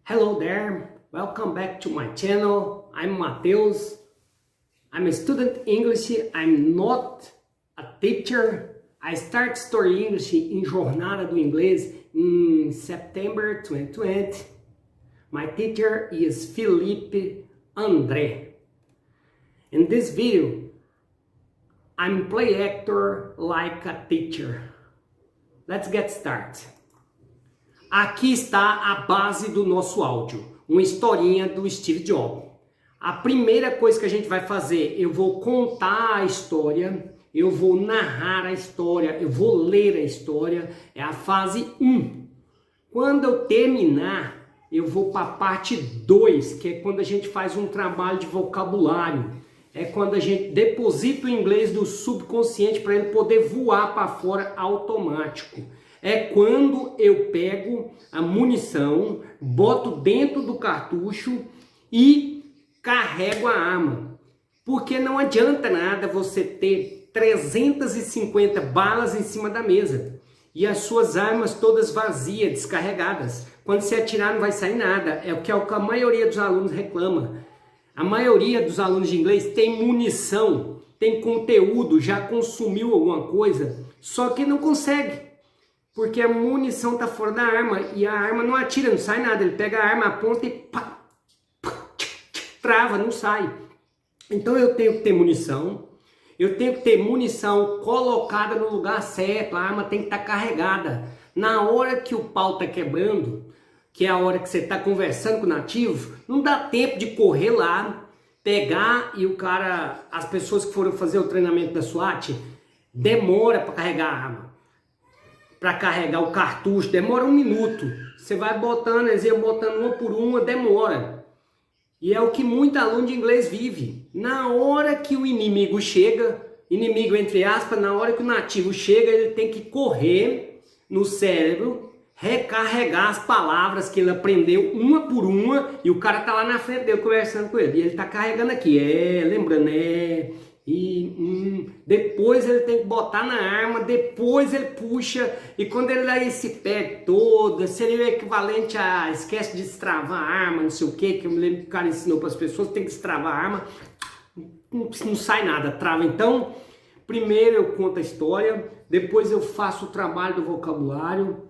Hello there, welcome back to my channel. I'm Mateus. I'm a student English. I'm not a teacher. I start Story English em Jornada do Inglês in September 2020. My teacher is Felipe André. In this video, I'm play actor like a teacher. Let's get started. Aqui está a base do nosso áudio, uma historinha do Steve Jobs. A primeira coisa que a gente vai fazer, eu vou contar a história, eu vou narrar a história, eu vou ler a história, é a fase 1. Quando eu terminar, eu vou para a parte 2, que é quando a gente faz um trabalho de vocabulário. É quando a gente deposita o inglês do subconsciente para ele poder voar para fora automático. É quando eu pego a munição, boto dentro do cartucho e carrego a arma. Porque não adianta nada você ter 350 balas em cima da mesa e as suas armas todas vazias, descarregadas. Quando você atirar não vai sair nada. É o que a maioria dos alunos reclama. A maioria dos alunos de inglês tem munição, tem conteúdo, já consumiu alguma coisa, só que não consegue. Porque a munição está fora da arma e a arma não atira, não sai nada. Ele pega a arma, aponta e pá, trava, não sai. Então eu tenho que ter munição, colocada no lugar certo, a arma tem que estar carregada. Na hora que o pau está quebrando, que é a hora que você está conversando com o nativo, não dá tempo de correr lá, pegar e o cara, as pessoas que foram fazer o treinamento da SWAT, demora para carregar a arma. Para carregar o cartucho, demora 1 minuto. Você vai botando, eles iam botando uma por uma, demora. E é o que muito aluno de inglês vive. Na hora que o inimigo chega, inimigo entre aspas, na hora que o nativo chega, ele tem que correr no cérebro, recarregar as palavras que ele aprendeu uma por uma, e o cara tá lá na frente dele conversando com ele. E ele tá carregando aqui, lembrando, depois ele tem que botar na arma, depois ele puxa, e quando ele dá esse pé todo, seria o equivalente a esquece de destravar a arma, não sei o que eu me lembro que o cara ensinou para as pessoas, tem que destravar a arma, não sai nada, trava. Então, primeiro eu conto a história, depois eu faço o trabalho do vocabulário,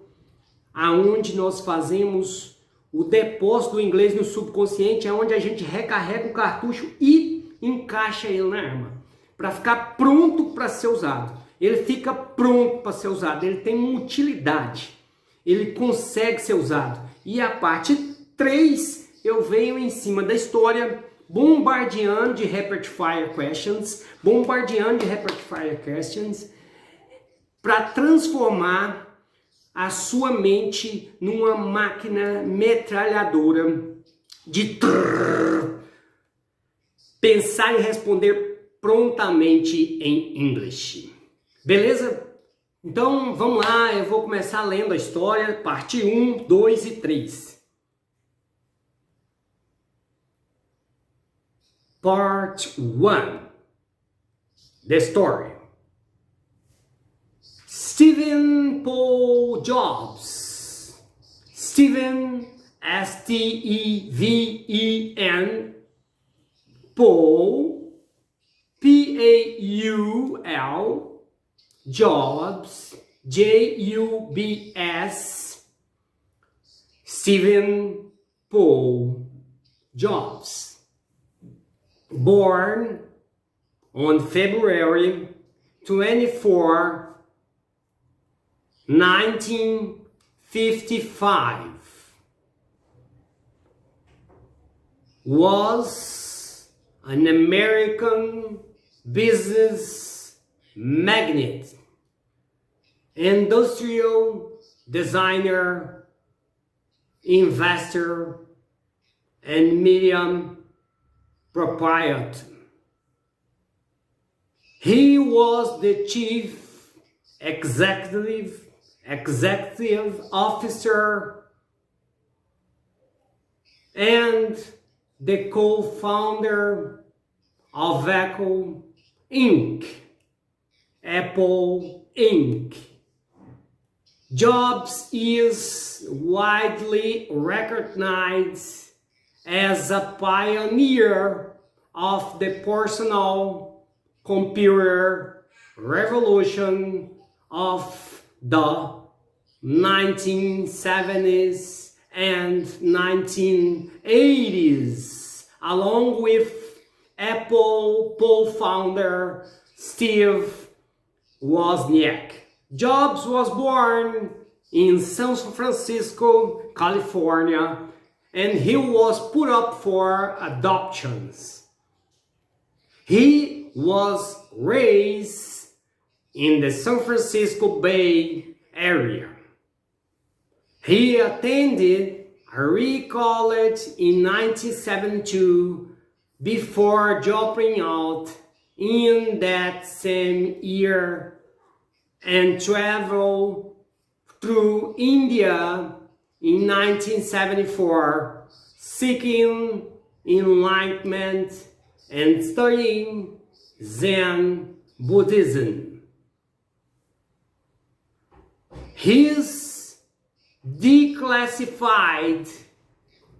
aonde nós fazemos o depósito do inglês no subconsciente, aonde a gente recarrega o cartucho e encaixa ele na arma, para ficar pronto para ser usado. Ele fica pronto para ser usado, ele tem uma utilidade, ele consegue ser usado. E a parte 3, eu venho em cima da história, bombardeando de rapid fire questions, para transformar a sua mente numa máquina metralhadora de pensar e responder prontamente em inglês. Beleza? Então vamos lá, eu vou começar lendo a história, parte 1, 2 e 3. Part 1. The story. Stephen Paul Jobs. Stephen, S-T-E-V-E-N, Paul, P-A-U-L, Jobs, J-U-B-S, Stephen Paul Jobs. Born on February 24, 1955. Was an American business magnate, industrial designer, investor, and medium proprietor. He was the chief executive officer and the co-founder of Apple Inc. Jobs is widely recognized as a pioneer of the personal computer revolution of the 1970s and 1980s, along with Apple co-founder Steve Wozniak. Jobs was born in San Francisco, California, and he was put up for adoptions. He was raised in the San Francisco Bay Area. He attended Army College in 1972 before dropping out in that same year and traveled through India in 1974 seeking enlightenment and studying Zen Buddhism. His declassified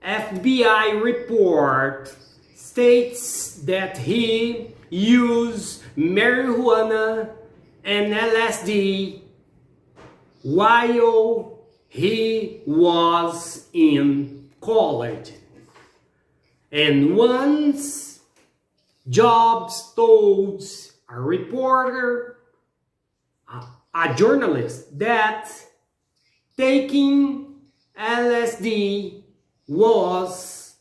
FBI report states that he used marijuana and LSD while he was in college. And once Jobs told a reporter, a journalist, that taking LSD was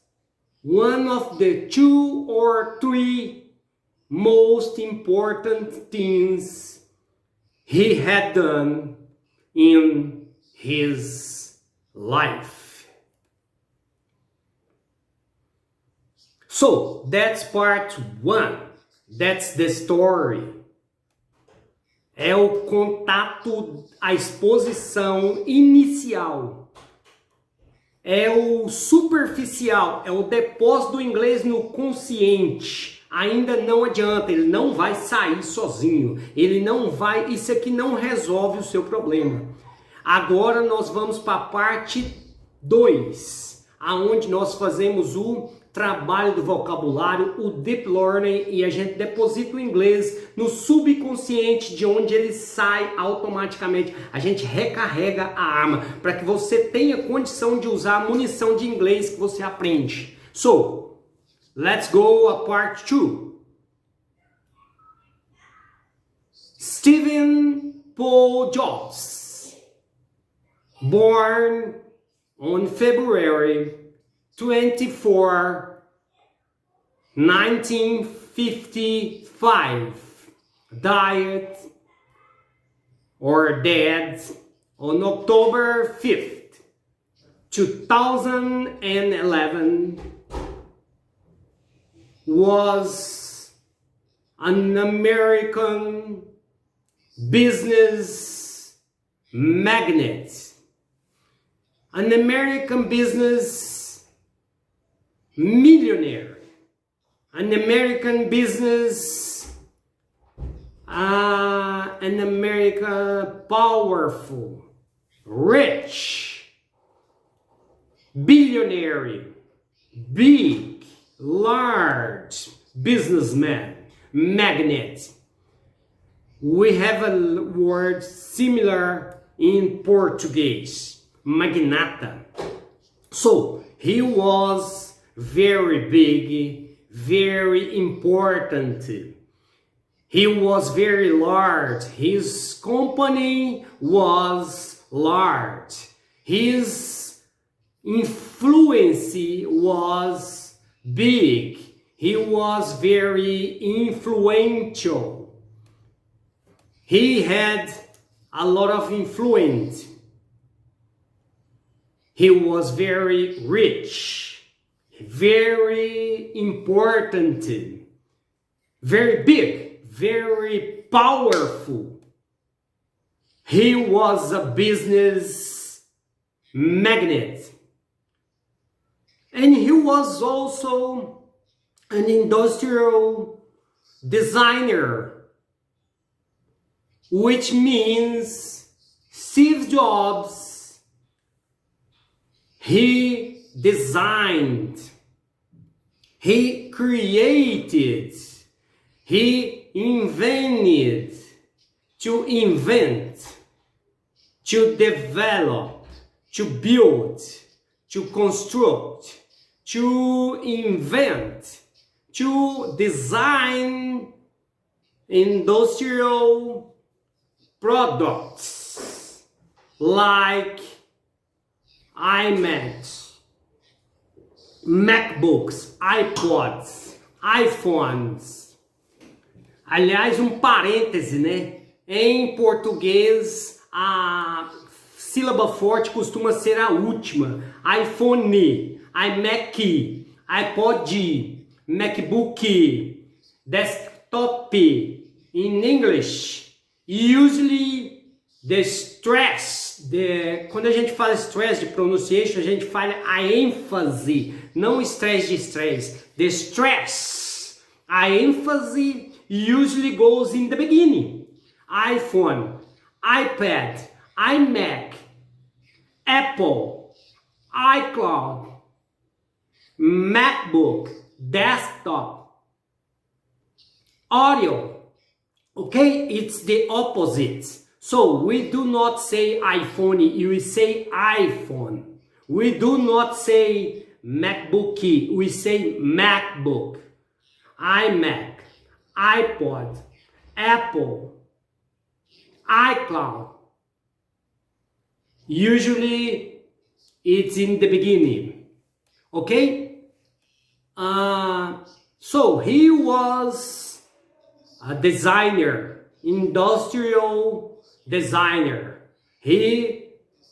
one of the 2 or 3 most important things he had done in his life. So that's part 1. That's the story. É o contato, a exposição inicial. É o superficial, é o depósito do inglês no consciente. Ainda não adianta, ele não vai sair sozinho. Ele não vai, isso aqui não resolve o seu problema. Agora nós vamos para a parte 2, aonde nós fazemos o trabalho do vocabulário, o deep learning, e a gente deposita o inglês no subconsciente, de onde ele sai automaticamente. A gente recarrega a arma para que você tenha condição de usar a munição de inglês que você aprende. So, let's go a part 2. Stephen Paul Jobs, born on February 24, 1955, died or dead on October 5th, 2011, was an American business magnate, an American business millionaire, an American business, an American powerful, rich, billionaire, big, large businessman, magnate. We have a word similar in Portuguese, magnata. So he was very big, very important. He was very large. His company was large. His influence was big. He was very influential. He had a lot of influence. He was very rich, very important, very big, very powerful. He was a business magnate. And he was also an industrial designer, which means Steve Jobs, he designed, he created, he invented, to invent, to develop, to build, to construct, to invent, to design industrial products like iMacs, MacBooks, iPods, iPhones. Aliás, um parêntese, né? Em português, a sílaba forte costuma ser a última. iPhone, iMac, iPod, MacBook, desktop. In English, usually the stress, quando a gente fala stress de pronunciation, a gente fala a ênfase, não estresse de stress. The stress, a ênfase usually goes in the beginning. iPhone, iPad, iMac, Apple, iCloud, MacBook, desktop, audio. Okay, it's the opposite. So we do not say iPhone, we say iPhone. We do not say MacBook, we say MacBook, iMac, iPod, Apple, iCloud. Usually it's in the beginning. Okay? So he was a designer, industrial designer. He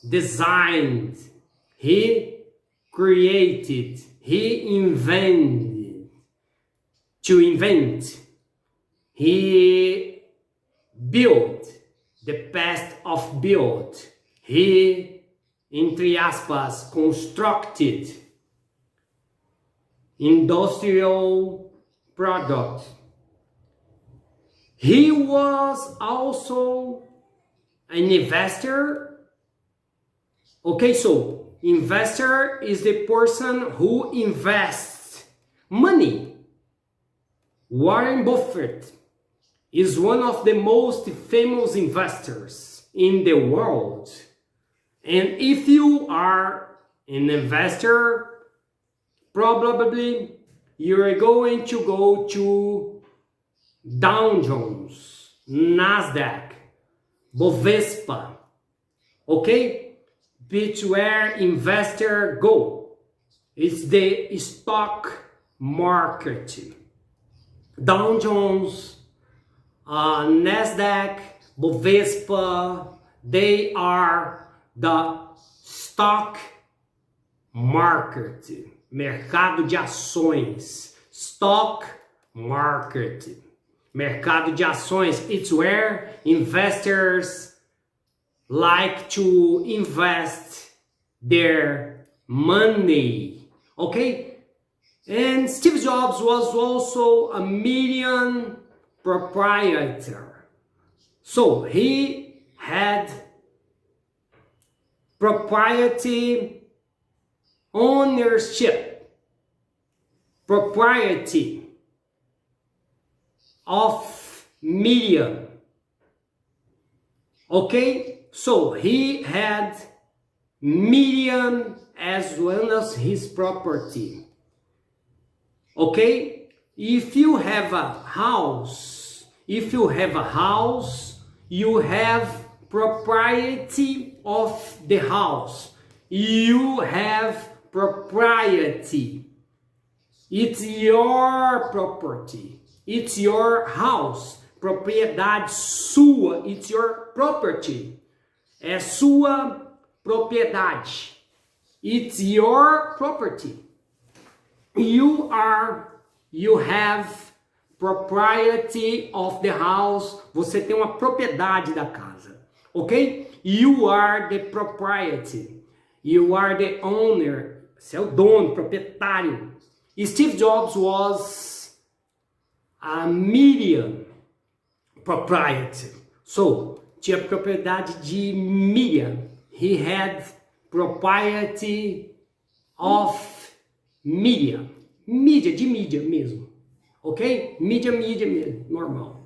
designed, he created, he invented, to invent. He built, the past of built. He, entre aspas, constructed industrial product. He was also an investor. Okay, so investor is the person who invests money. Warren Buffett is one of the most famous investors in the world. And if you are an investor, probably you're going to go to Dow Jones, Nasdaq, Bovespa, okay? It's where investors go. It's the stock market. Dow Jones, Nasdaq, Bovespa, they are the stock market. Mercado de ações. Stock market. Mercado de ações. It's where investors like to invest their money. Okay? And Steve Jobs was also a million proprietor. So he had propriety ownership. Propriety of million. Okay, so he had million as well as his property. Okay, if you have a house, you have propriety of the house. You have propriety. It's your property. It's your house. Propriedade sua. It's your property. É sua propriedade. It's your property. You have propriety of the house. Você tem uma propriedade da casa. Ok? You are the propriety. You are the owner. Você é o dono, proprietário. Steve Jobs was a million proprietor. So, tinha propriedade de mídia. He had propriety of media. Mídia, de mídia mesmo. Ok? Mídia mesmo, normal.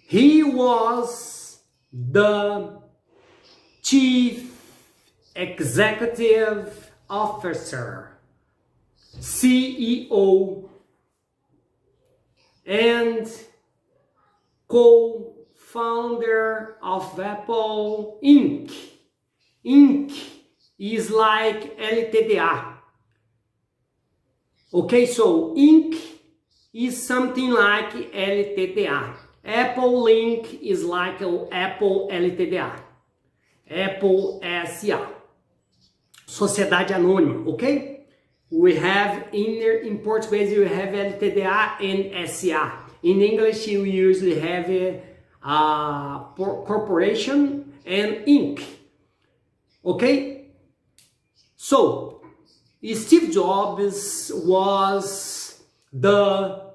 He was the Chief Executive Officer, CEO, and co-founder of Apple Inc. Inc. is like LTDA. Okay, so Inc. is something like LTDA. Apple Inc. is like Apple LTDA. Apple SA. Sociedade Anônima, okay? We have in Portuguese you have LTDA and SA. In English you usually have a corporation and Inc. Okay? So, Steve Jobs was the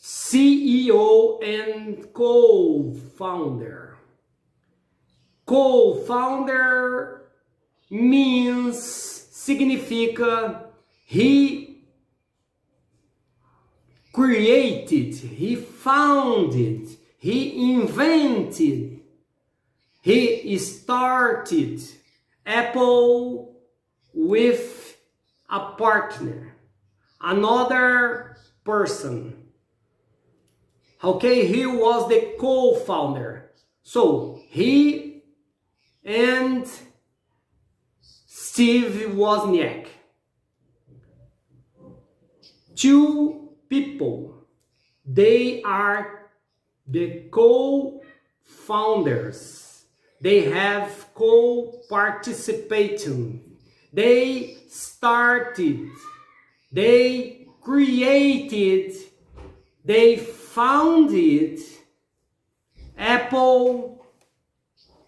CEO and co-founder. Co-founder significa he created, he founded, he invented, he started Apple with a partner, another person. Okay, he was the co-founder. So he and Steve Wozniak, two people, they are the co-founders. They have co-participating. They started, they created, they founded Apple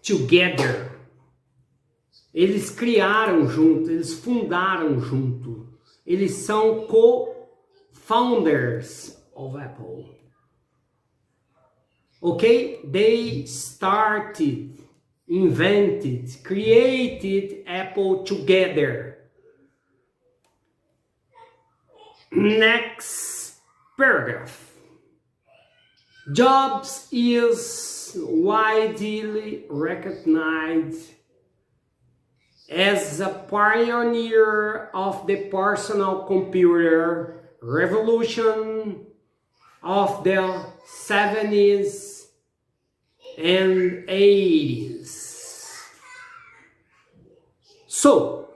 together. Eles criaram junto, eles fundaram junto. Eles são co-founders of Apple. Okay? They started, invented, created Apple together. Next paragraph. Jobs is widely recognized as a pioneer of the personal computer revolution of the 70s and 80s. So,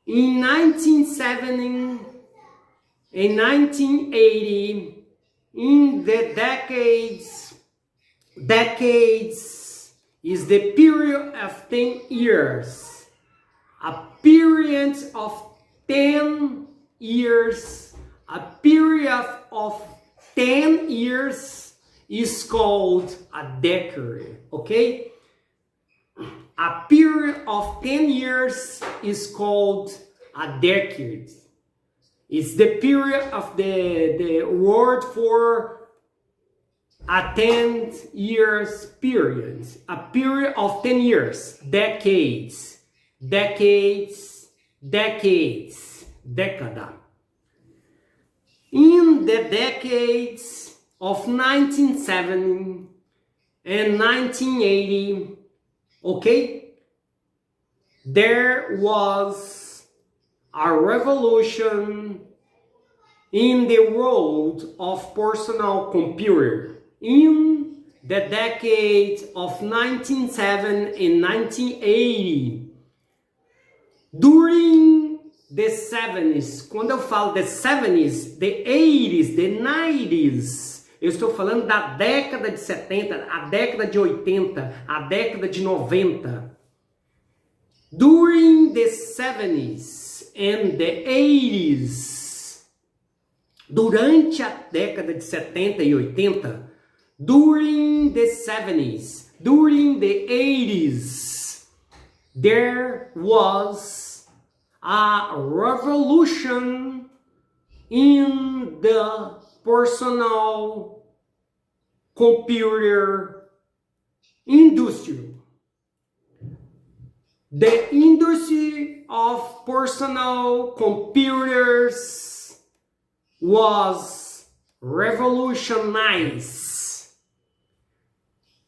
in 1970 and 1980, in the decades is the period of 10 years. A period of 10 years, a period of 10 years is called a decade, okay? A period of 10 years is called a decade. It's the period of the word for a 10 years period. A period of 10 years. Decades. Decades. Decades. Década. In the decades of 1970 and 1980, okay, there was a revolution in the world of personal computer. In the decade of 1970 and 1980, during the 70s, quando eu falo the 70s, the 80s, the 90s, eu estou falando da década de 70, a década de 80, a década de 90. During the 70s and the 80s, durante a década de 70 e 80, during the 70s, during the 80s, there was a revolution in the personal computer industry. The industry of personal computers was revolutionized.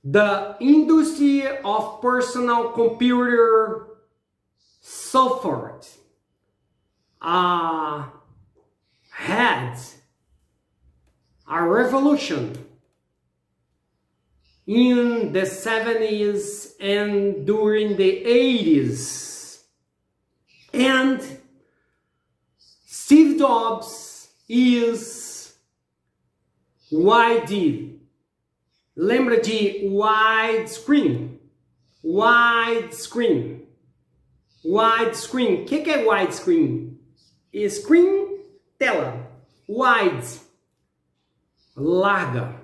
The industry of personal computer suffered, had a revolution in the 70s and during the 80s. And Steve Jobs is wide. Lembra de widescreen? Widescreen. Widescreen. O que é widescreen? Screen, tela. Wide, larga.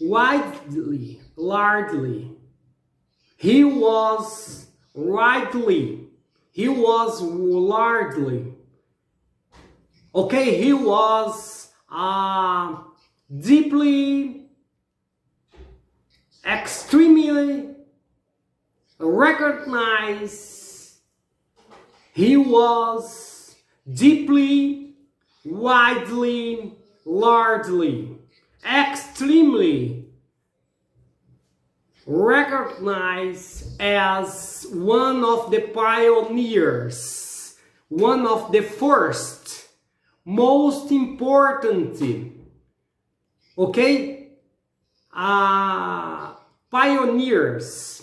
Widely, largely. He was widely. He was largely. Okay, he was deeply, extremely recognized. He was deeply, widely, largely, extremely recognized as one of the pioneers, one of the first, most important, okay, pioneers.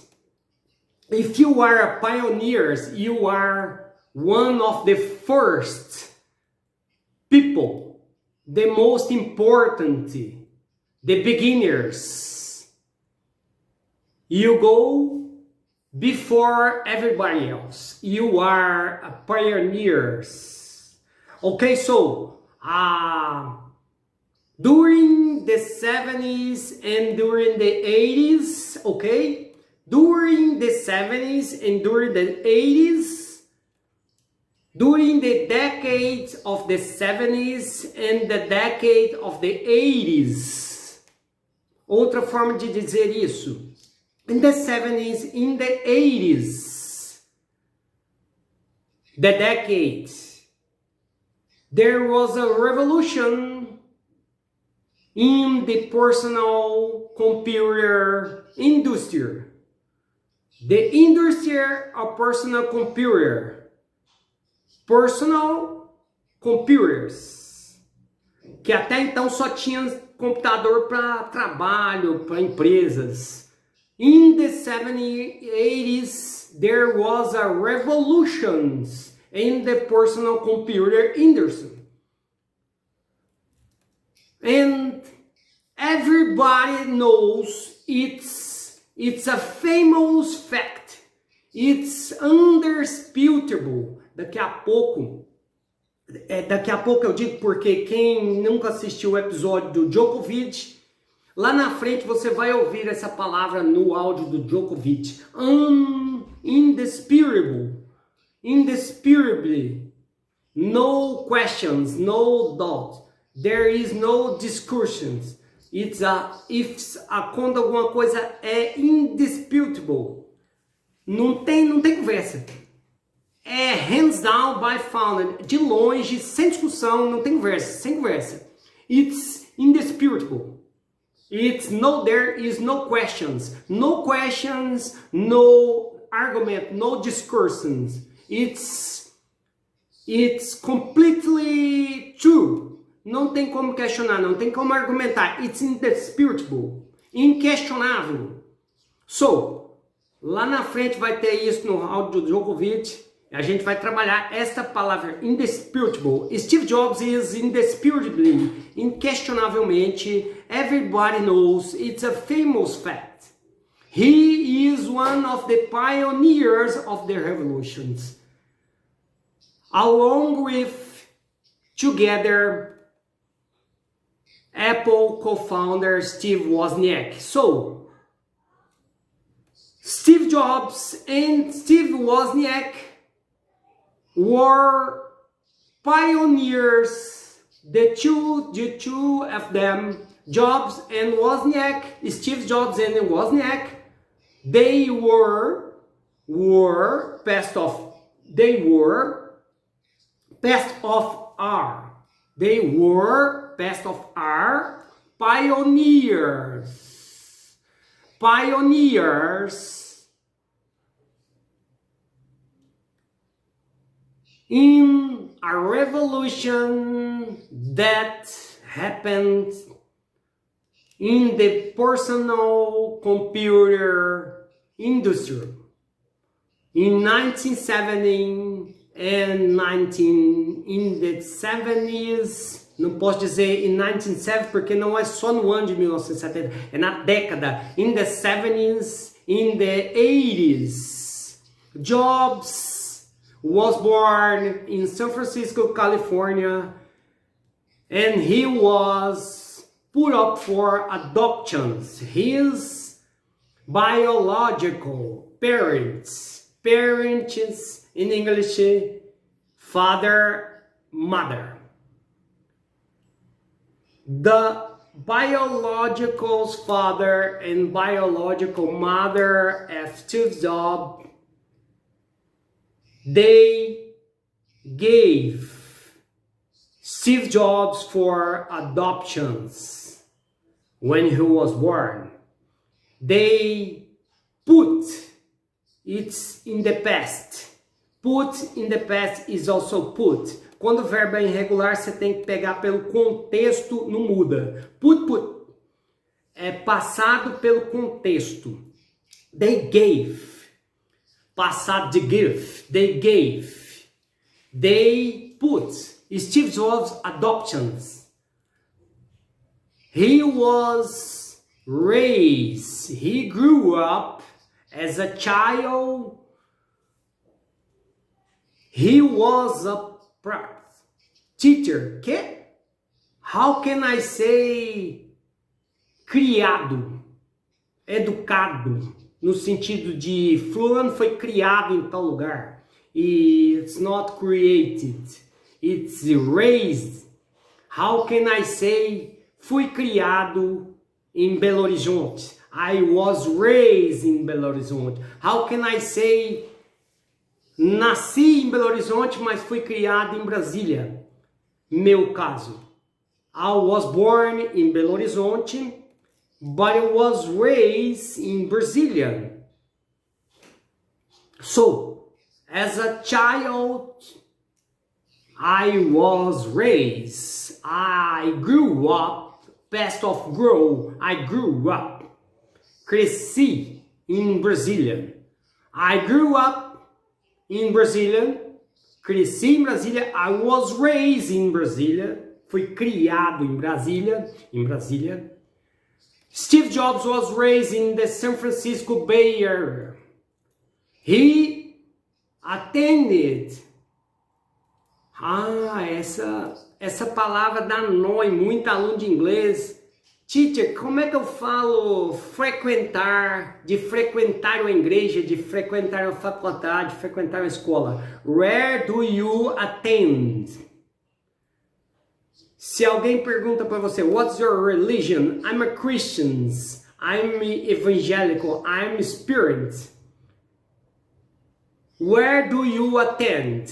If you are a pioneer, you are one of the first people, the most important, the beginners. You go before everybody else. You are pioneers. Okay, so during the 70s and during the 80s, okay, during the 70s and during the 80s, during the decades of the 70s and the decade of the 80s. Outra forma de dizer isso. In the 70s, in the 80s, the decades, there was a revolution in the personal computer industry. The industry of personal computer. Personal computers. Que até então só tinha computador para trabalho, para empresas. In the 70s, 80s, there was a revolution in the personal computer industry. And everybody knows it's a famous fact. It's undisputable. Daqui a pouco eu digo porque quem nunca assistiu o episódio do Djokovic, lá na frente você vai ouvir essa palavra no áudio do Djokovic. Indisputable. Indisputably. No questions, no doubt. There is no discussions. Quando alguma coisa é indisputable, não tem conversa. É hands down by found, de longe, sem discussão, não tem conversa, sem conversa. It's indisputable. There is no questions, no argument, no discussions. It's completely true. Não tem como questionar, não tem como argumentar. It's indisputable, inquestionável. So, lá na frente vai ter isso no áudio do Djokovic. A gente vai trabalhar esta palavra, indisputable. Steve Jobs is indisputably, inquestionavelmente, everybody knows, it's a famous fact. He is one of the pioneers of the revolutions. Along with, together, Apple co-founder Steve Wozniak. So, Steve Jobs and Steve Wozniak were pioneers, the two of them, Jobs and Wozniak, Steve Jobs and Wozniak, they were passed off are. They were passed off are pioneers. Pioneers in a revolution that happened in the personal computer industry in 1970 and in the 70s, não posso dizer in 1970 porque não é só no ano de 1970, é na década, in the 70s, in the 80s. Jobs was born in San Francisco, California, and he was put up for adoptions. His biological parents in English, father, mother. The biological father and biological mother of Steve Jobs, they gave Steve Jobs for adoptions when he was born. They put it in the past. Put in the past is also put. Quando o verbo é irregular, você tem que pegar pelo contexto, não muda. Put é passado pelo contexto. They gave. Passado de give. They gave. They put. Steve Jobs adoptions. He was raised. He grew up as a child. He was a teacher. How can I say criado? Educado. No sentido de fulano foi criado em tal lugar. It's not created. It's raised. How can I say fui criado em Belo Horizonte? I was raised in Belo Horizonte. How can I say nasci em Belo Horizonte, mas fui criado em Brasília? Meu caso. I was born in Belo Horizonte, but I was raised in Brasília. So, as a child, I was raised. I grew up. Past of grow. I grew up. Cresci em Brasília. I grew up in Brasília. Cresci em Brasília. I was raised in Brasília. Fui criado em Brasília. Steve Jobs was raised in the San Francisco Bay Area. He attended. Essa palavra dá nó em muito aluno de inglês. Teacher, como é que eu falo frequentar, de frequentar uma igreja, de frequentar uma faculdade, de frequentar uma escola? Where do you attend? Se alguém pergunta para você, what's your religion? I'm a Christian, I'm evangelical, I'm spirit. Where do you attend?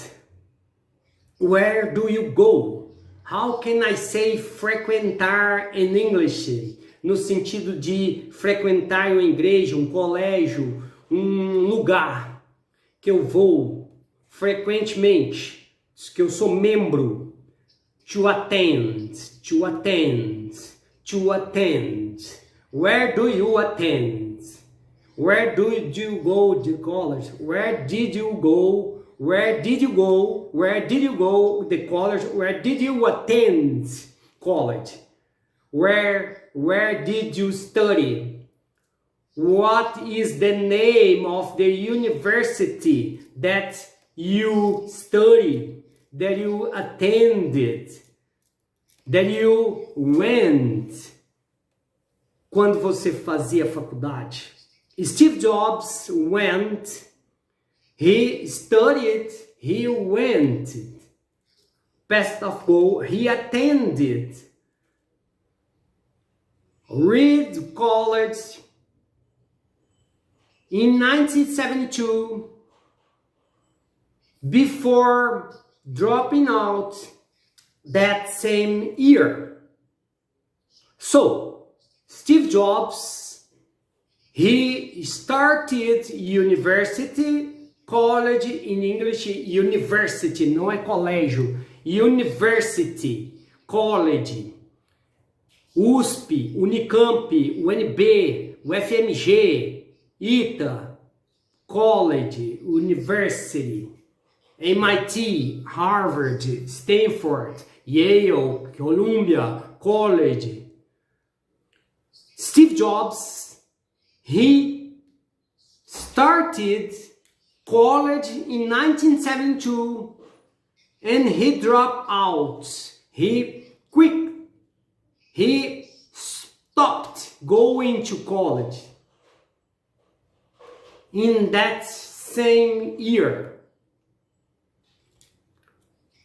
Where do you go? How can I say frequentar in English? No sentido de frequentar uma igreja, um colégio, um lugar que eu vou frequentemente, que eu sou membro. To attend. Where do you attend? Where did you go to college? Where did you go? Where did you go? Where did you go to college? Where did you attend college? Where did you study? What is the name of the university that you studied, that you attended, that you went? Quando você fazia faculdade? Steve Jobs went. He studied, he went. Past of go, he attended. read college in 1972 before dropping out that same year. So, Steve Jobs, he started university, college in English, university, não é colégio, university, college, USP, Unicamp, UNB, UFMG, ITA, college, university, MIT, Harvard, Stanford, Yale, Columbia, college. Steve Jobs, he started college in 1972 and he dropped out. He stopped going to college in that same year.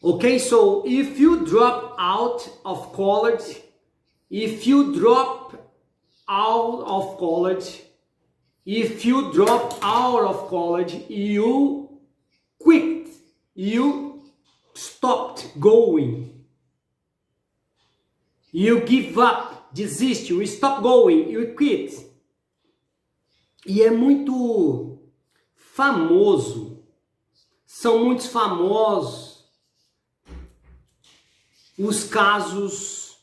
Okay, so if you drop out of college, you quit, you stopped going, you give up, desist, you stop going, you quit. E é muito famoso, são muito famosos os casos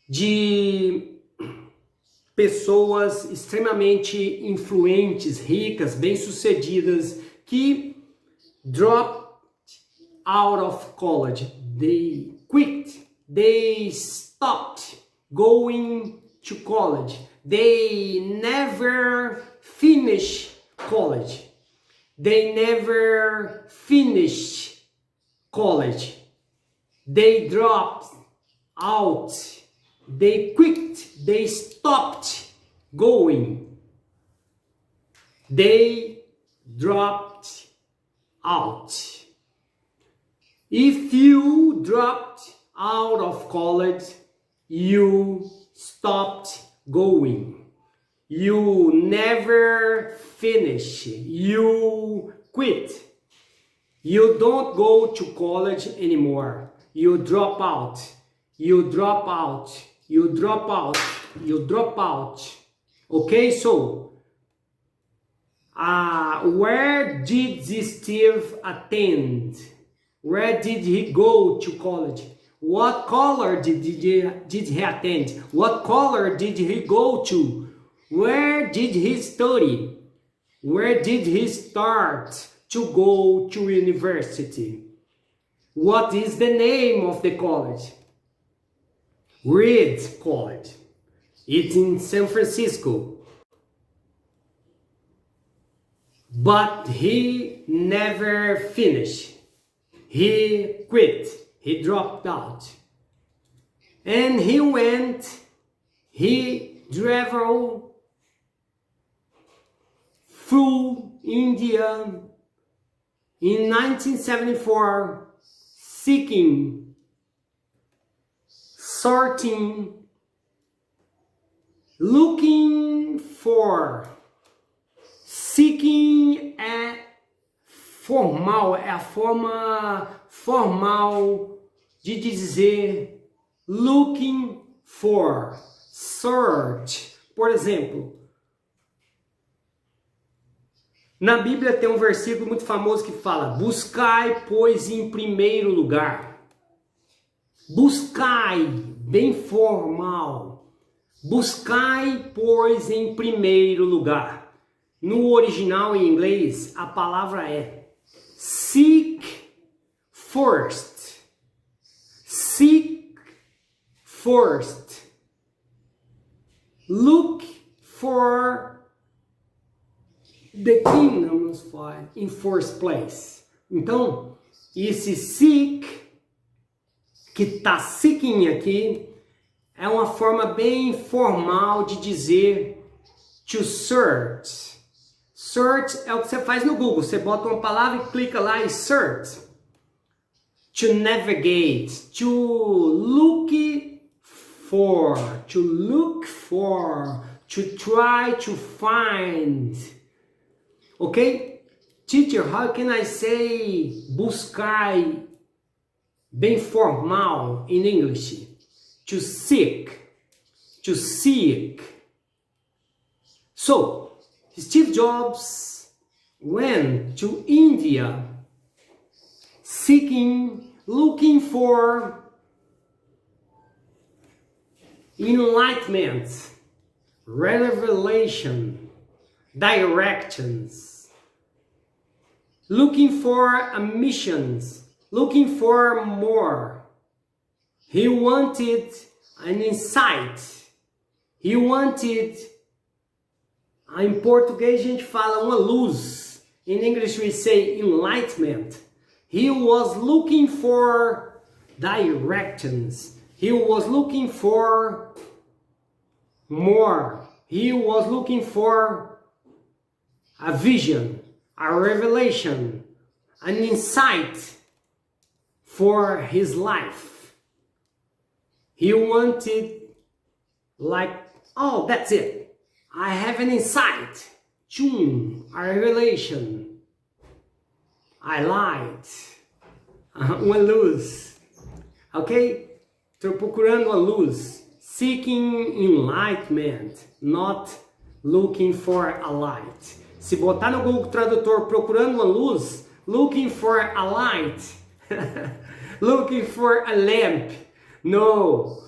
de pessoas extremamente influentes, ricas, bem-sucedidas, que dropped out of college. They quit. They stopped going to college. They never finished college. They never finished college. They dropped out. They quit. They stopped going. They dropped out. If you dropped out of college, you stopped going. You never finish. You quit. You don't go to college anymore. You drop out. You drop out. You drop out. You drop out. Okay, so where did Steve attend? Where did he go to college? What college did he attend? What college did he go to? Where did he study? Where did he start to go to university? What is the name of the college? Reed College. It's in San Francisco. But he never finished. He quit. He dropped out. And he traveled through India in 1974, seeking, searching, looking for, seeking é formal, é a forma formal de dizer looking for, search. Por exemplo, na Bíblia tem um versículo muito famoso que fala: buscai, pois, em primeiro lugar. Buscai, bem formal. Buscai, pois, em primeiro lugar. No original em inglês, a palavra é seek first. Seek first. Look for the kingdom in first place. Então, esse seek, que está seeking aqui, é uma forma bem formal de dizer to search. Search é o que você faz no Google. Você bota uma palavra e clica lá e search. To navigate, to look for, to try to find. Ok? Teacher, how can I say buscar bem formal in English? To seek. So, Steve Jobs went to India looking for enlightenment, revelation, directions, looking for a missions, looking for more. He wanted an insight. He wanted, em português a gente fala uma luz. In English we say enlightenment. He was looking for directions. He was looking for more. He was looking for a vision, a revelation, an insight for his life. He wanted, like, oh, that's it. I have an insight. A revelation. I light. Uma luz. Ok? Estou procurando uma luz. Seeking enlightenment, not looking for a light. Se botar no Google Tradutor procurando uma luz, looking for a light, looking for a lamp. No,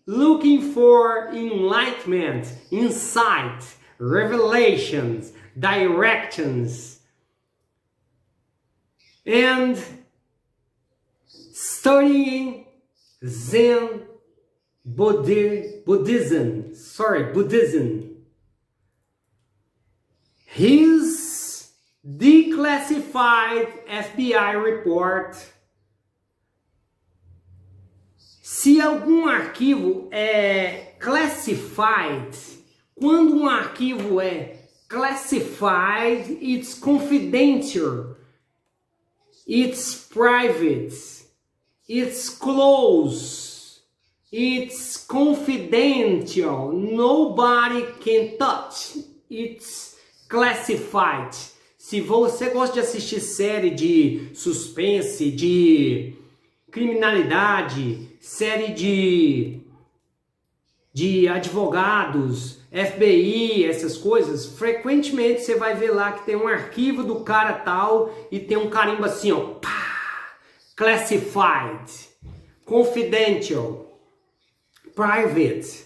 looking for enlightenment, insight, revelations, directions, and studying Zen Buddhism. His declassified FBI report. Se algum arquivo é classified, quando um arquivo é classified, it's confidential, it's private, it's close, it's confidential, nobody can touch, it's classified. Se você gosta de assistir série de suspense, de criminalidade, série de advogados, FBI, essas coisas, frequentemente você vai ver lá que tem um arquivo do cara tal e tem um carimbo assim, ó, pá, classified, confidential, private,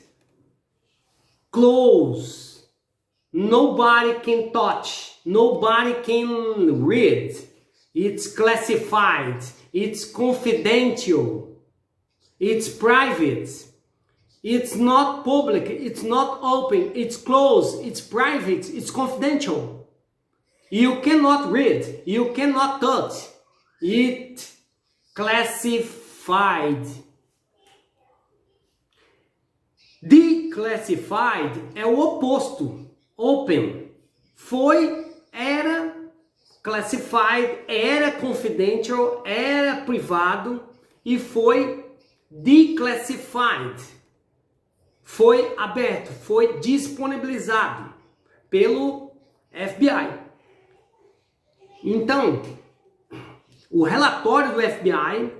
close, nobody can touch, nobody can read, it's classified, it's confidential, it's private, it's not public, it's not open, it's closed, it's private, it's confidential. You cannot read, you cannot touch, it classified. Declassified é o oposto. Open. Era classified, era confidential, era privado e foi declassified. Foi aberto, foi disponibilizado pelo FBI. Então, o relatório do FBI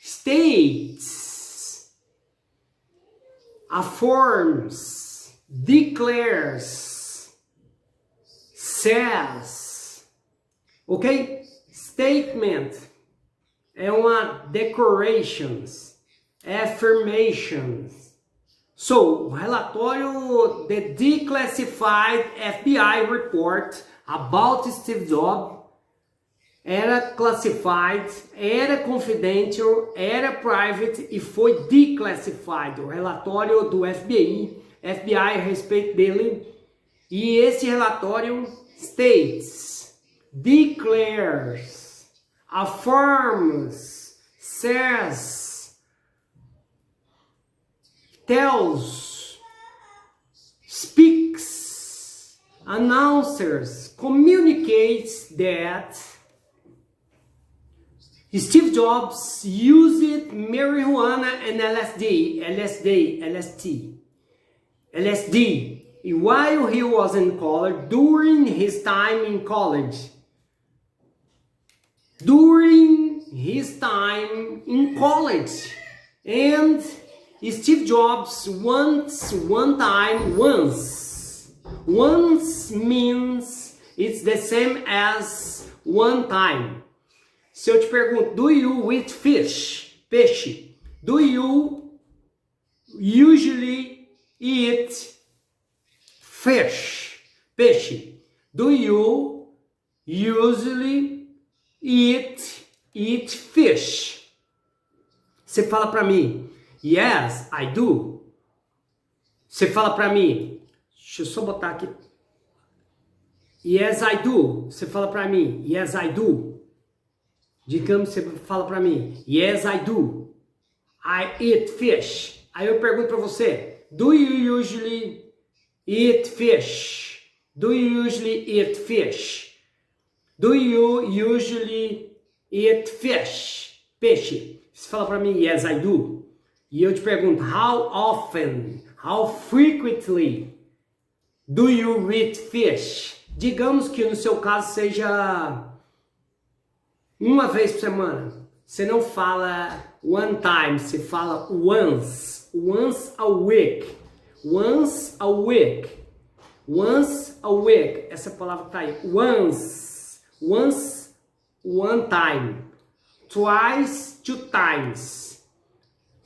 states, affirms, declares, says, ok? Statement é uma declarations, affirmations. So, o relatório The Declassified FBI Report about Steve Jobs era classified, era confidential, era private e foi declassified. O relatório do FBI a respeito dele. E esse relatório states, declares, affirms, says, tells, speaks, announces, communicates that Steve Jobs used marijuana and LSD while he was in college, during his time in college. During his time in college. And Steve Jobs once means it's the same as one time. Se eu te pergunto, do you eat fish? Peixe. Do you usually eat fish? Peixe. Do you usually eat fish? Você fala pra mim, yes, I do. Você fala pra mim, deixa eu só botar aqui. Yes, I do. Você fala pra mim, yes, I do. Digamos, você fala pra mim, yes, I do. I eat fish. Aí eu pergunto pra você, do you usually eat fish? Do you usually eat fish? Do you usually eat fish? Peixe. Você fala pra mim, yes, I do. E eu te pergunto, how often, how frequently do you eat fish? Digamos que no seu caso seja uma vez por semana. Você não fala one time, você fala once. Once a week. Once a week. Once a week. Essa palavra tá aí. Once. Once, one time. Twice, two times.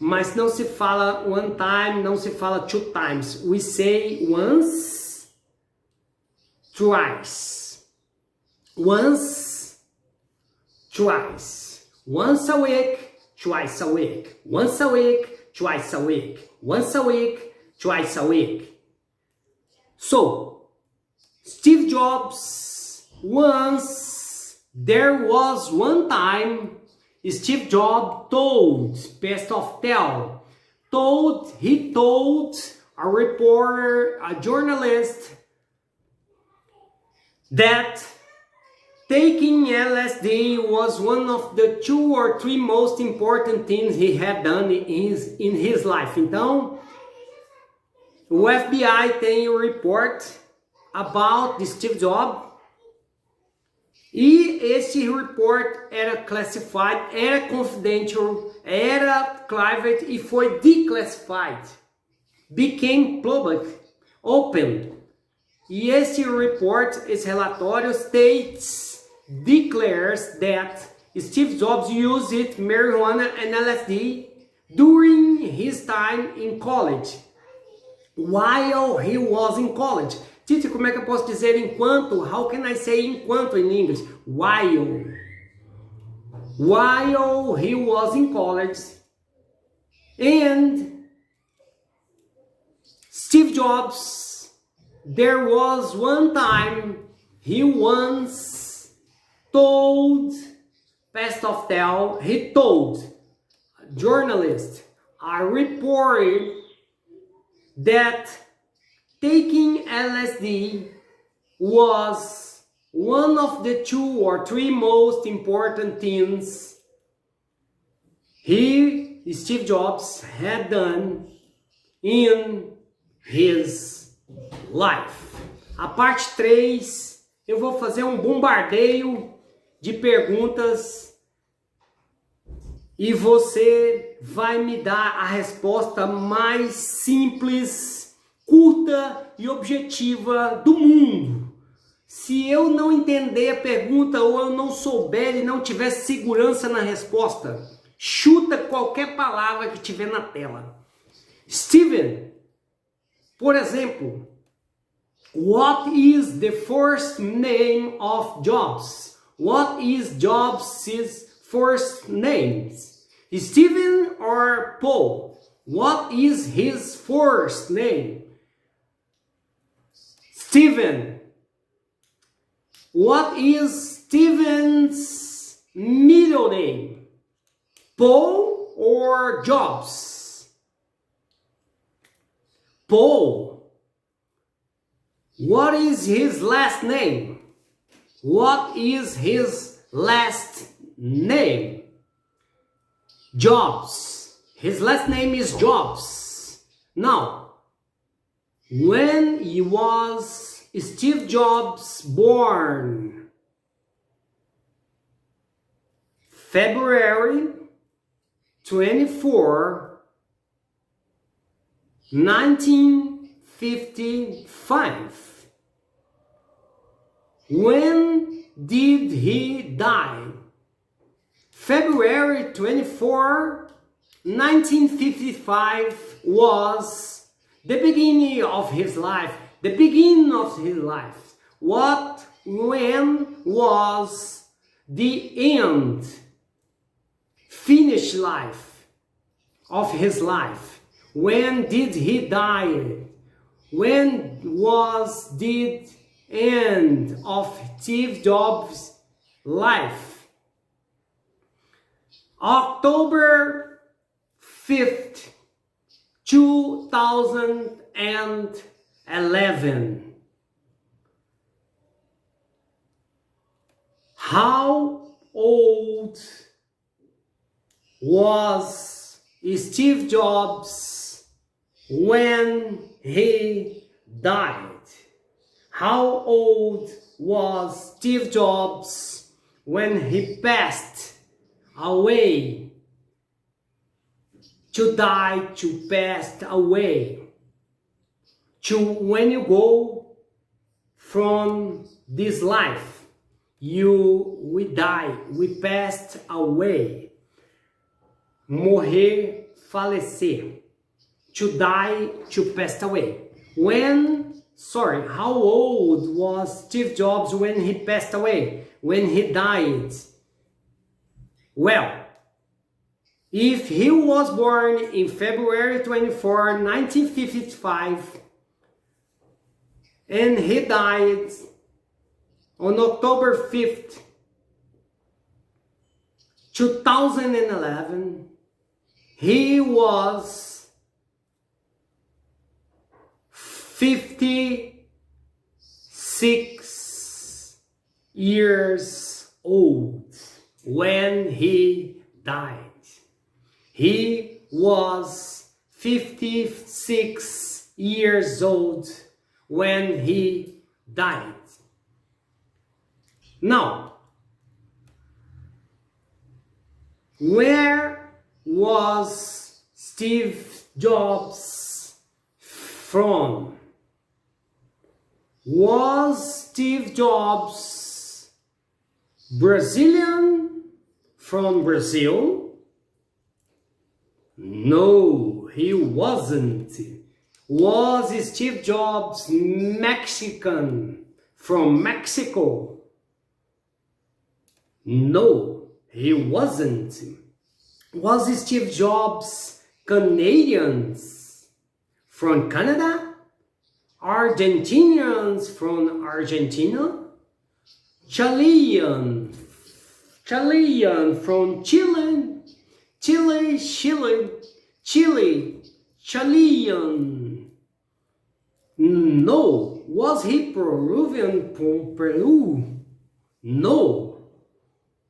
Mas não se fala one time, não se fala two times. We say once, twice. Once, twice. Once a week, twice a week. Once a week, twice a week. Once a week, twice a week. So, Steve Jobs, there was one time, Steve Jobs told, best of tell, he told a reporter, a journalist, that taking LSD was one of the 2 or 3 most important things he had done in his life. Então, o FBI tem um report about the Steve Jobs. E esse report era classified, era confidential, era private e foi declassified. Became public, open. E esse report, esse relatório declares that Steve Jobs used marijuana and LSD during his time in college. While he was in college. Titi, como é que eu posso dizer enquanto? How can I say enquanto in English? While he was in college. And Steve Jobs, there was one time he once told, best of tell, he told a journalist, a reporter, that taking LSD was one of the 2 or 3 most important things Steve Jobs, had done in his life. A parte 3, eu vou fazer um bombardeio de perguntas e você vai me dar a resposta mais simples, curta e objetiva do mundo. Se eu não entender a pergunta ou eu não souber e não tiver segurança na resposta, chuta qualquer palavra que tiver na tela. Steven, por exemplo, what is the first name of Jobs? What is Jobs' first name? Steven or Paul? What is his first name? Steven. What is Steven's middle name? Paul or Jobs? Paul. What is his last name? What is his last name? Jobs. His last name is Jobs. Now, when was Steve Jobs born? February 24, 1955. When did he die? February 24, 1955 was the beginning of his life. The beginning of his life. When was the end? Finish life of his life. When did he die? When was the end of Steve Jobs' life? October 5th, 2011. How old was Steve Jobs when he died? How old was Steve Jobs when he passed away? To die, to pass away. To when you go from this life, we die, we passed away. Morrer, falecer. To die, to pass away. How old was Steve Jobs when he passed away? When he died? Well, if he was born in February 24, 1955, and he died on October 5th, 2011, he was 56 years old when he died. He was 56 years old when he died. Now, where was Steve Jobs from? Was Steve Jobs Brazilian, from Brazil? No, he wasn't. Was Steve Jobs Mexican, from Mexico? No, he wasn't. Was Steve Jobs Canadian, from Canada? Argentinians, from Argentina? Chilean from Chile? Chilean. No. Was he Peruvian from Peru? No.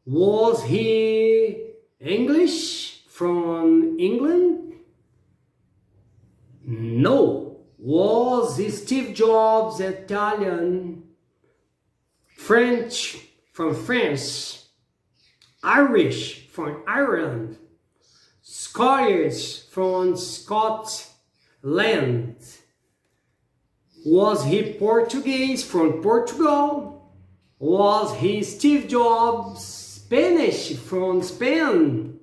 Was he English from England? No. Was Steve Jobs Italian? French from France? Irish from Ireland? Scottish from Scotland? Was he Portuguese from Portugal? Was he Steve Jobs Spanish from Spain?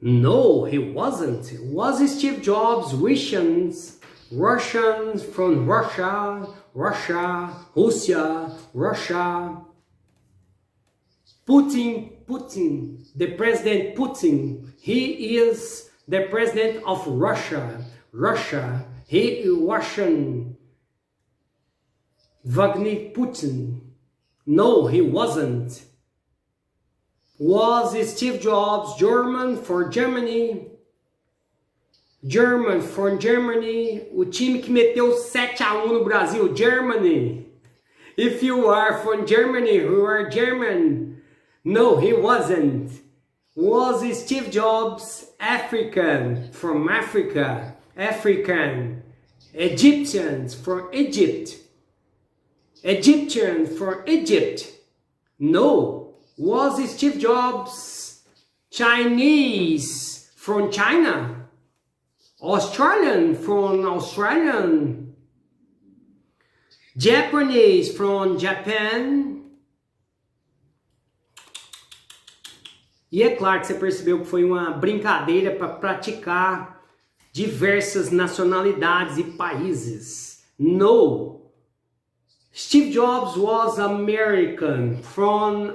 No, he wasn't. Was Steve Jobs Russian from Russia? Putin, the President Putin, he is the president of Russia. He is Russian. Vladimir Putin. No, he wasn't. Was Steve Jobs German for Germany? German from Germany, o time que meteu 7-1 no Brasil, Germany. If you are from Germany, you are German. No, he wasn't. Was Steve Jobs African, from Africa? African. Egyptians, from Egypt. Egyptian, from Egypt. No. Was Steve Jobs Chinese, from China? Australian, from Australian. Japanese, from Japan. E é claro que você percebeu que foi uma brincadeira para praticar diversas nacionalidades e países. No. Steve Jobs was American, from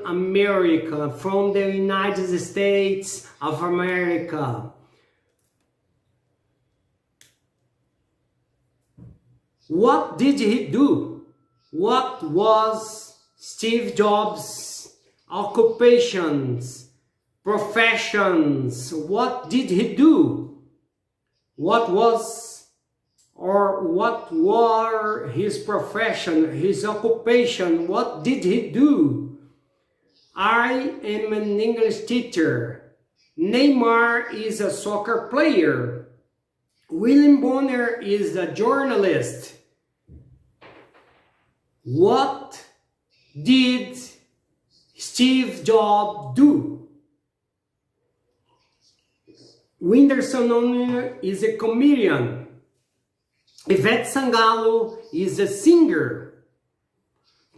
the United States of America. What did he do? What was Steve Jobs' occupations? Professions. What did he do? What were his profession, his occupation? What did he do? I am an English teacher. Neymar is a soccer player. William Bonner is a journalist. What did Steve Jobs do? Whindersson Nunes is a comedian. Ivete Sangalo is a singer.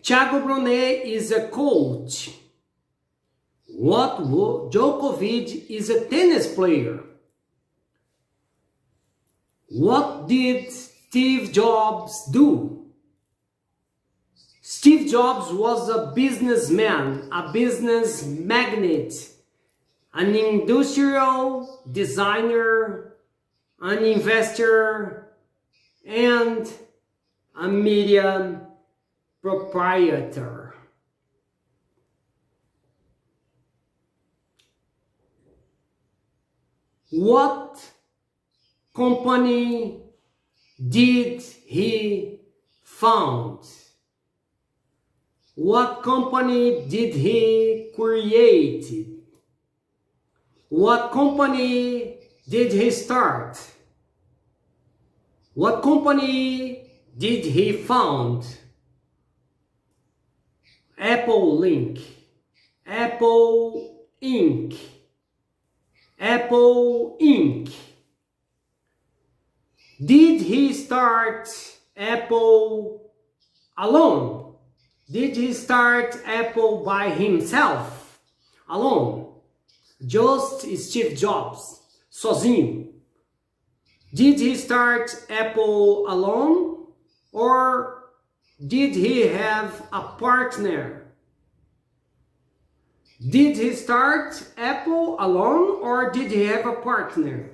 Thiago Brunet is a coach. Djokovic is a tennis player. What did Steve Jobs do? Steve Jobs was a businessman, a business magnate, an industrial designer, an investor, and a media proprietor. What company did he found? What company did he create? What company did he start? What company did he found? Apple Inc. Apple Inc. Apple Inc. Did he start Apple alone? Did he start Apple by himself? Alone? Just Steve Jobs, sozinho. Did he start Apple alone? Or did he have a partner? Did he start Apple alone or did he have a partner?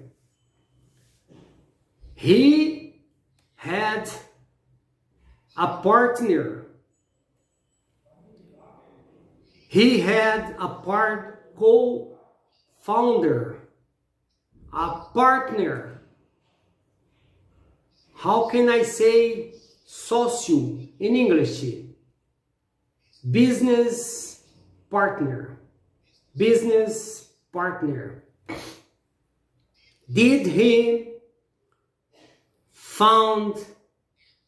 He had a partner. He had a co-founder, a partner. How can I say sócio in English? Business partner. Business partner. Did he found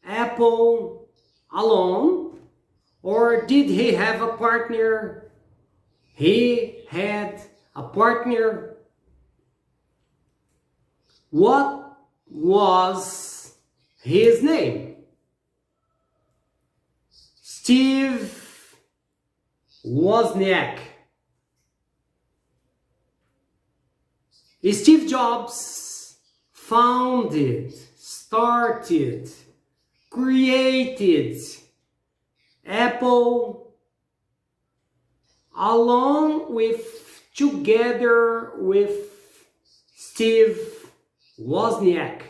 Apple alone or did he have a partner? He had a partner. What was his name? Steve Wozniak. Steve Jobs founded, started, created Apple together with Steve Wozniak.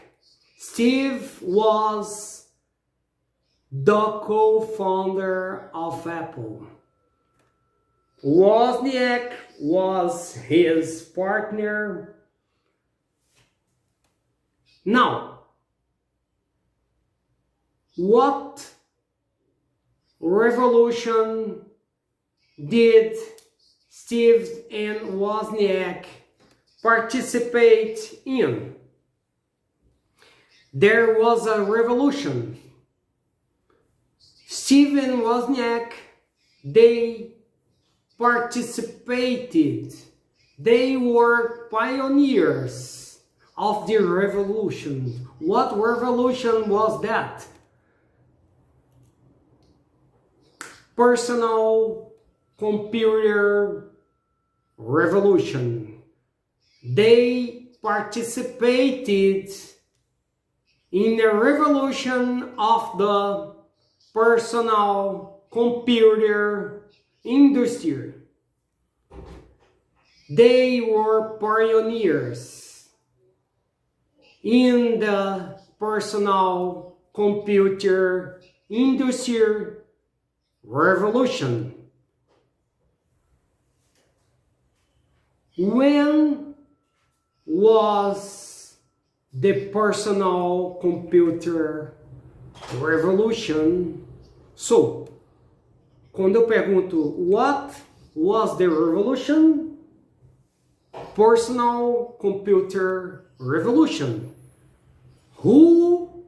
Steve was the co-founder of Apple. Wozniak was his partner. Now, what revolution did Steve and Wozniak participate in? There was a revolution. Steve and Wozniak, they participated. They were pioneers of the revolution. What revolution was that? Personal computer revolution. They participated in the revolution of the personal computer industry. They were pioneers in the personal computer industry revolution. When was the personal computer revolution? So, quando eu pergunto what was the revolution? Personal computer revolution. Who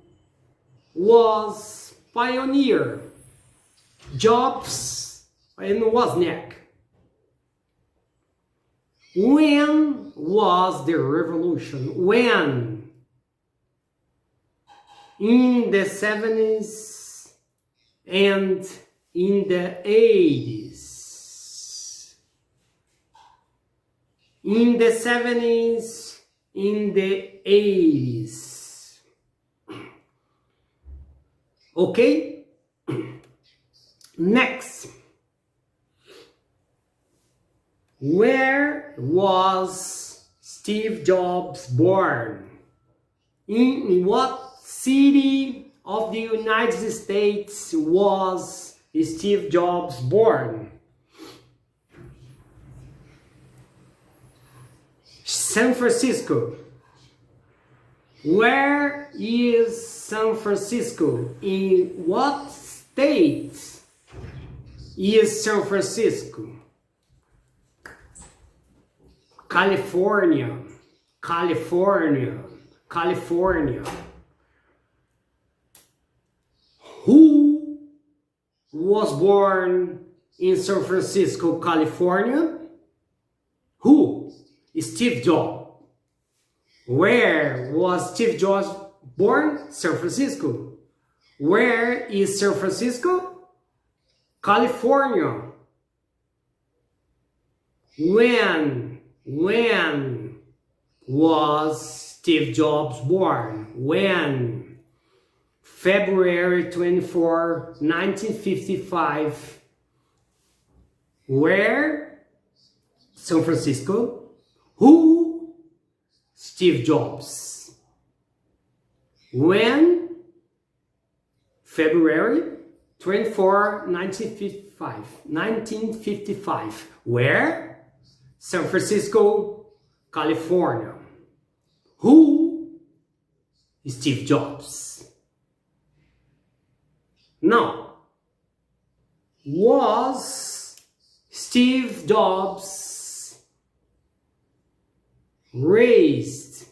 was pioneer? Jobs and Wozniak. When was the revolution? When? In the 70s and in the 80s. In the 70s, in the 80s. Okay? Next. Where was Steve Jobs born? In what city of the United States was Steve Jobs born? San Francisco. Where is San Francisco? In what state is San Francisco? California, California, California. Who was born in San Francisco, California? Who? Steve Jobs. Where was Steve Jobs born? San Francisco. Where is San Francisco? California. When was Steve Jobs born? When? February 24, 1955. Where? San Francisco. Who? Steve Jobs. When? February 24, 1955. 1955. Where? San Francisco, California. Who? Steve Jobs. Now, was Steve Jobs raised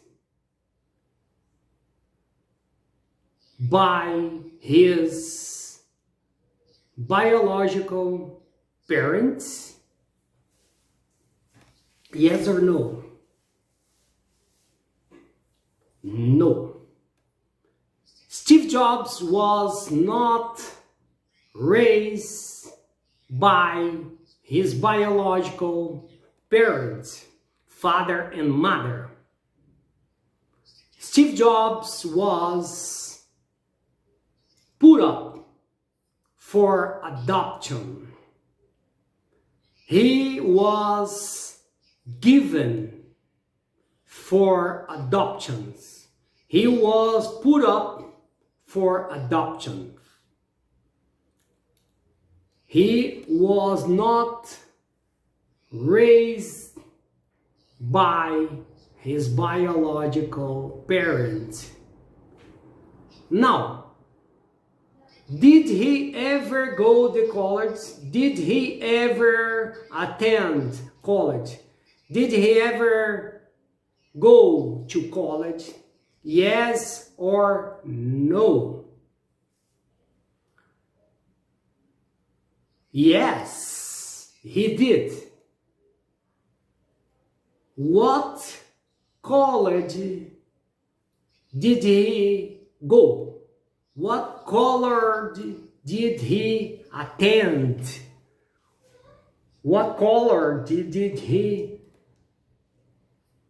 by his biological parents? Yes or no? No. Steve Jobs was not raised by his biological parents, father and mother. Steve Jobs was put up for adoption. He was given for adoptions. He was put up for adoption. He was not raised by his biological parents. Now, Did he ever go to college? Did he ever attend college? Did he ever go to college? Yes or no? Yes, he did. What college did he go? What college did he attend? What college did he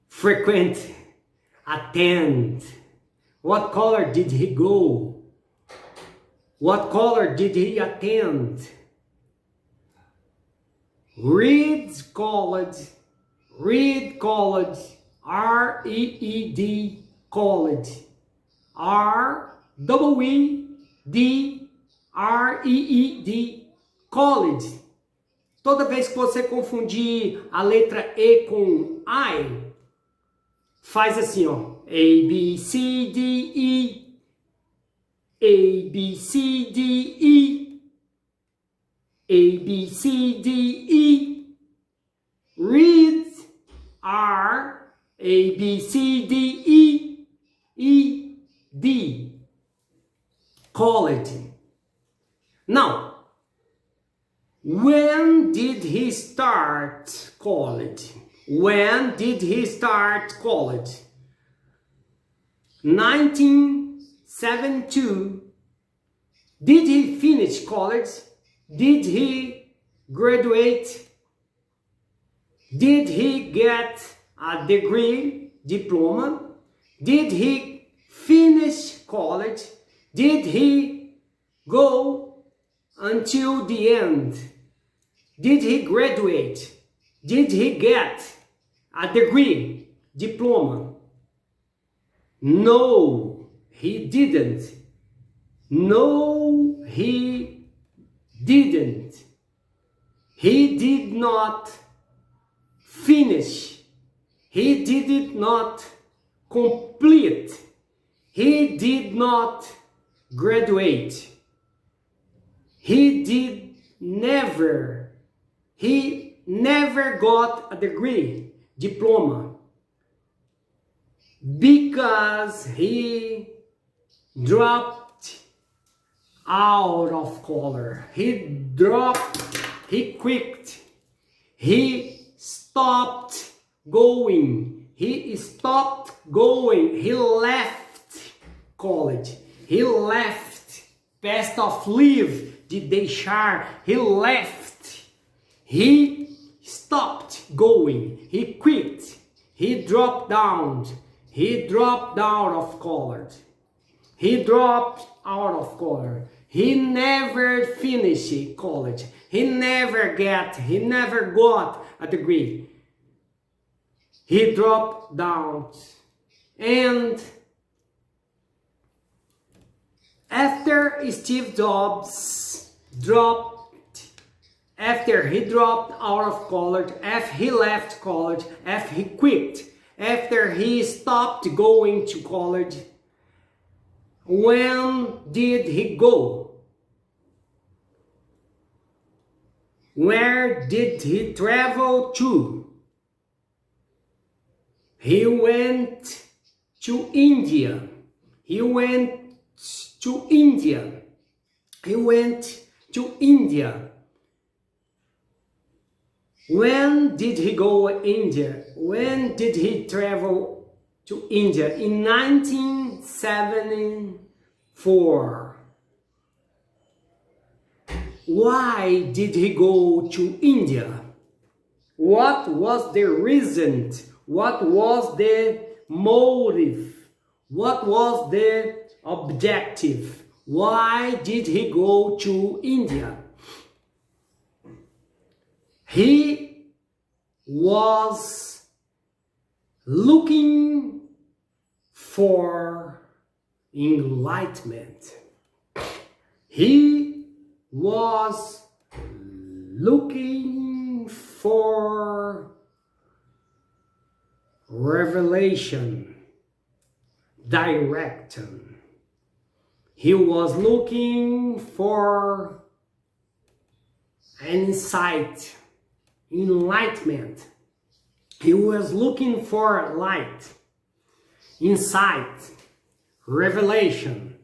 frequent, attend? What college did he go? What college did he attend? Reed College, R-E-E-D, college, R-E-E-D, college. Toda vez que você confundir a letra E com I, faz assim, ó, A, B, C, D, E, A, B, C, D, E, A, B, C, D, E, read, R, A, B, C, D, E, E, D, college. Now, when did he start college? When did he start college? 1972. Did he finish college? Did he graduate? Did he get a degree, diploma? Did he finish college? Did he go until the end? Did he graduate? Did he get a degree, diploma? No, he didn't. No, he didn't. He did not finish. He did not complete. He did not graduate. He never got a degree, diploma, because he dropped out of college. He quit. He stopped going. He stopped going. He left college. He left. Past of leave, de deixar. He left. He stopped going. He quit. He dropped down. He dropped out of college. He dropped out of college. He never finished college. He never got a degree. He dropped down. And after Steve Jobs after he dropped out of college, after he left college, after he quit, after he stopped going to college, when did he go? Where did he travel to? He went to India. He went to India. He went to India. When did he go to India? When did he travel to India? In 1974. Why did he go to India? What was the reason? What was the motive? What was the objective? Why did he go to India? He was looking for enlightenment. He was looking for revelation, direction. he was looking for an insight, enlightenment. He was looking for light, insight, revelation.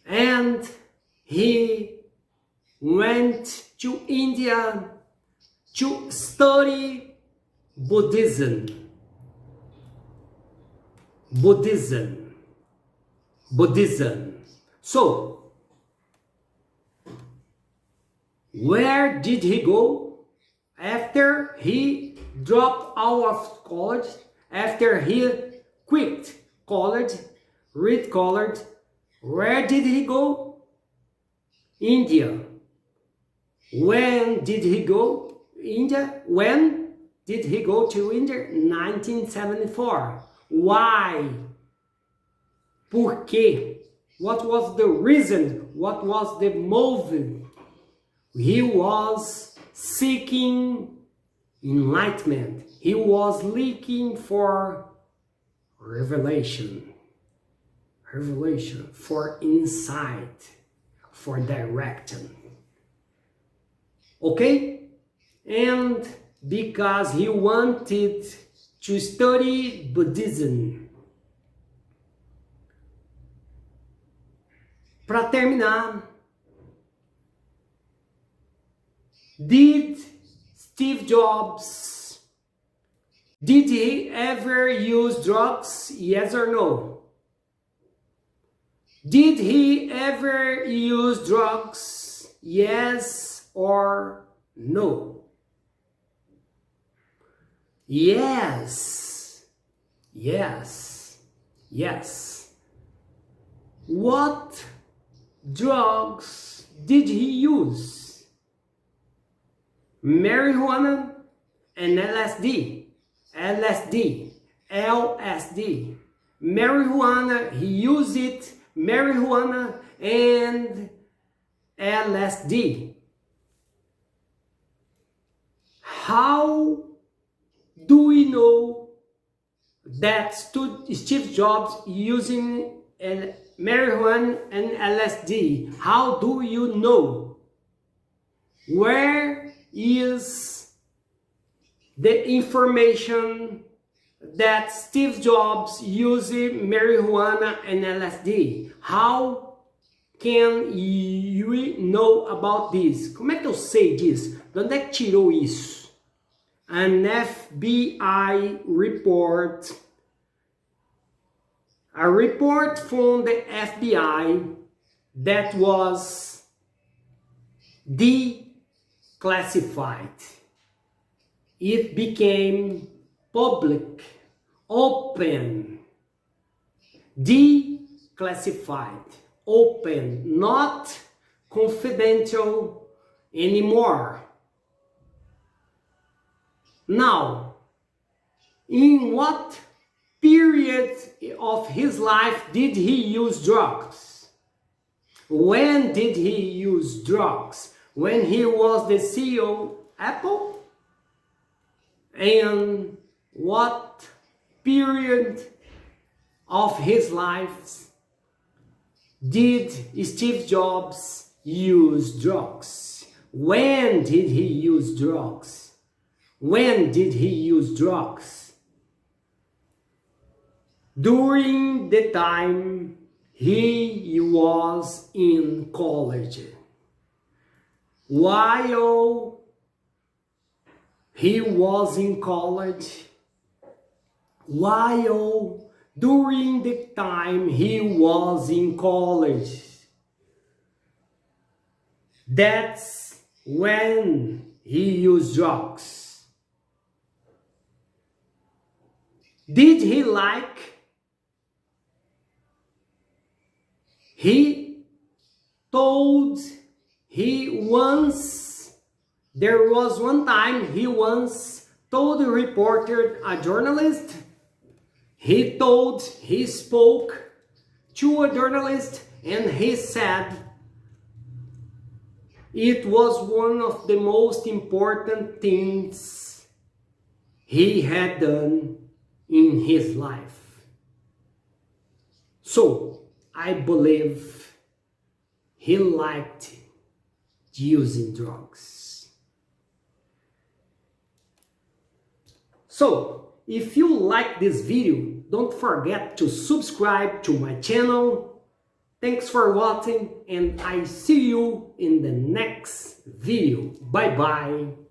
And he went to India to study Buddhism. So, where did he go after he dropped out of college, after he quit college, read college? Where did he go? India. When did he go? India? When did he go to India? 1974. Why? Por quê? What was the reason? What was the motive? He was seeking enlightenment. He was looking for revelation, for insight, for direction. Okay? And because he wanted to study Buddhism. Para terminar, did Steve Jobs, did he ever use drugs? Yes or no? Did he ever use drugs? Yes or no? Yes. Yes. Yes. What drugs did he use? Marijuana and LSD. LSD. Marijuana, he used it, marijuana and LSD. How do we know that Steve Jobs using marijuana and LSD? How do you know? Where is the information that Steve Jobs using marijuana and LSD? How can you know about this? Como é que eu sei disso? De onde é que tirou isso? An FBI report, a report from the FBI that was declassified. It became public, open, declassified, open, not confidential anymore. Now, in what period of his life did he use drugs? When did he use drugs? When he was the CEO Apple? And what period of his life did Steve Jobs use drugs? When did he use drugs? When did he use drugs? During the time he was in college. While he was in college, during the time he was in college, that's when he used drugs. Did he like? There was one time he once told a reporter, a journalist, he spoke to a journalist and he said it was one of the most important things he had done in his life. So, I believe he liked using drugs. So, if you like this video, don't forget to subscribe to my channel. Thanks for watching, and I see you in the next video. Bye bye.